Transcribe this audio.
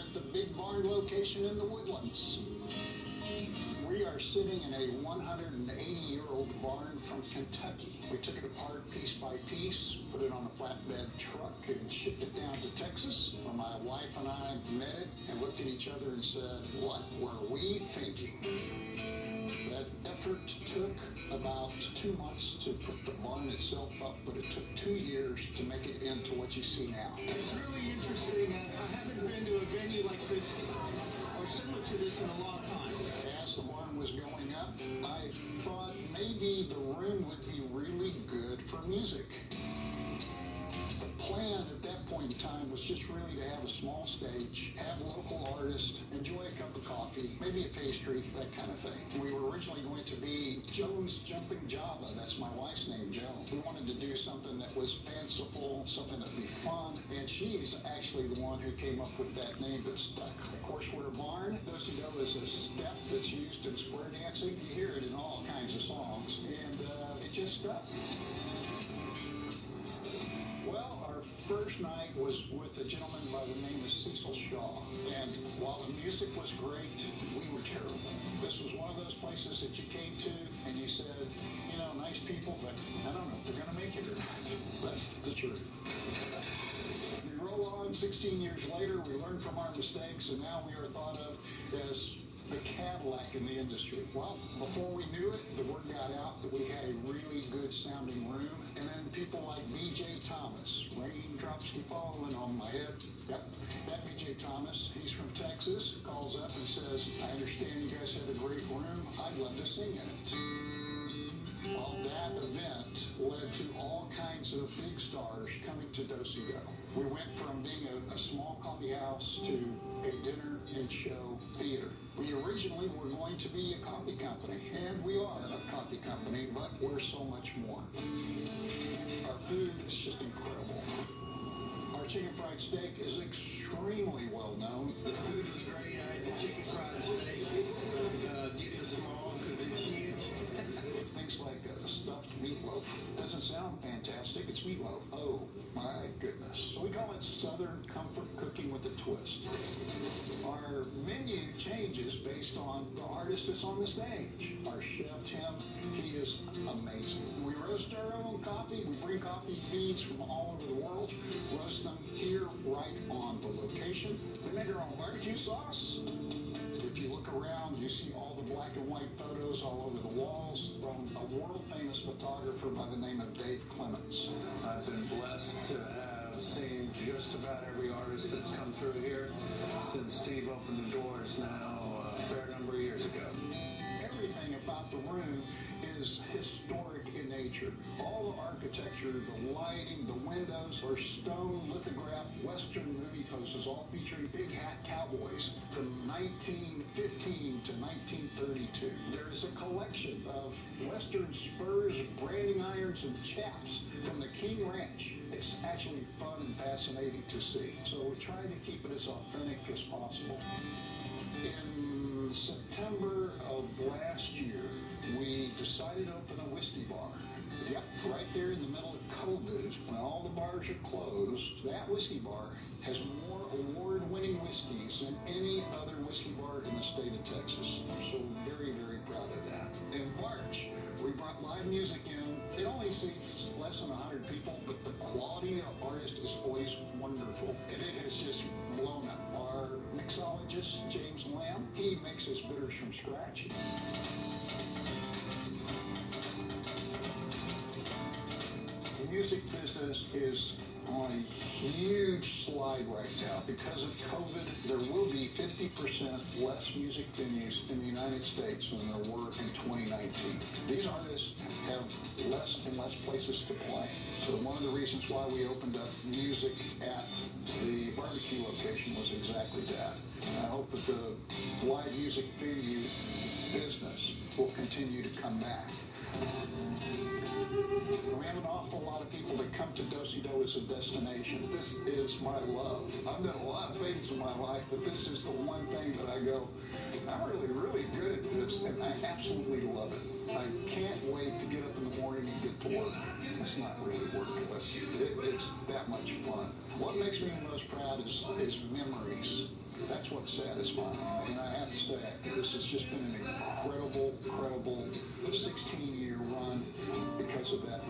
at the Big Barn location in the Woodlands. We are sitting in a 180-year-old barn from Kentucky. We took it apart piece by piece, put it on a flatbed truck, and shipped it down to Texas, where my wife and I met it and looked at each other and said, what were we thinking? That effort took about 2 months to put the barn itself up, but it took 2 years to make it into what you see now. It's really interesting. I haven't been to a venue like this or similar to this in a long time. As the barn was going up, I thought maybe the room would be really good for music. The plan at that point in time was just really to have a small stage, have local artists, enjoy a cup of coffee, maybe a pastry, that kind of thing. We were originally going to be Joan's Jumping Java. That's my wife's name, Joan. We wanted to do something that was fanciful, something that would be fun, and she's actually the one who came up with that name that stuck. Of course, we're a barn. Dosey is a step that's used in square dancing. You hear it in all kinds of songs, and it just stuck. Well, our first night was with a gentleman by the name of Cecil Shaw, and while the music was great, we were terrible. This was one of those places that you came to and you said, you know, nice people, but I don't know if they're going to make it or not. That's the truth. We roll on 16 years later, we learn from our mistakes, and now we are thought of as the Cadillac in the industry. Well, before we knew it, the word got out that we had a really good sounding room, and then people like B.J. Thomas, raindrops keep falling on my head. Yep, that B.J. Thomas, he's from Texas, calls up and says, I understand you guys have a great room, I'd love to sing in it. Well, that event led to all kinds of big stars coming to Dosey. We went from being a small coffee house to a dinner and show theater. We originally were going to be a coffee company, and we are a coffee company, but we're so much more. Our food is just incredible. Our chicken fried steak is extremely well known. The food was great. I had the chicken fried steak. Get the small because it's huge. Things like stuffed meatloaf. Doesn't sound fantastic. It's meatloaf. Oh, my goodness. We call it Southern comfort cooking with a twist. Our menu changes based on the artist that's on the stage. Our chef, Tim, he is amazing. We roast our own coffee. We bring coffee beans from all over the world, roast them here right on the location. We make our own barbecue sauce. If you look around, you see all the black and white photos all over the walls from a world-famous photographer by the name of Dave Clements. I've been blessed to have seen just about every artist that's come through here since Steve opened the doors now a fair number of years ago. Everything about the room is historic in nature. All the architecture, the lighting, the windows are stone lithographed Western movie posters, all featuring big hat cowboys from 1915 to 1932. There is a collection of Western spurs, branding irons, and chaps from the King Ranch. It's actually fun and fascinating to see. So we tried to keep it as authentic as possible. In September of last year, we decided to open a whiskey bar. Yep, right there in the middle of COVID, when all the bars are closed, that whiskey bar has more award-winning whiskeys than any other whiskey bar in the state of Texas. So very, very proud of that. In March, we brought live music in. It only seats less than 100 people, but the quality of artist is always wonderful. And it has just blown up. Our mixologist, James Lamb, he makes his bitters from scratch. The music business is on a huge slide right now. Because of COVID, there will be 50% less music venues in the United States than there were in 2019. These artists have less and less places to play. So one of the reasons why we opened up music at the barbecue location was exactly that. And I hope that the live music venue business will continue to come back. We have an awful lot of people that come to Dosey as a destination. This is my love. I've done a lot of things in my life, but this is the one thing that I go, I'm really, really good at this, and I absolutely love it. I can't wait to get up in the morning and get to work. It's not really work, but it's that much fun. What makes me the most proud is memories. That's satisfying. And I have to say, this has just been an incredible 16-year run because of that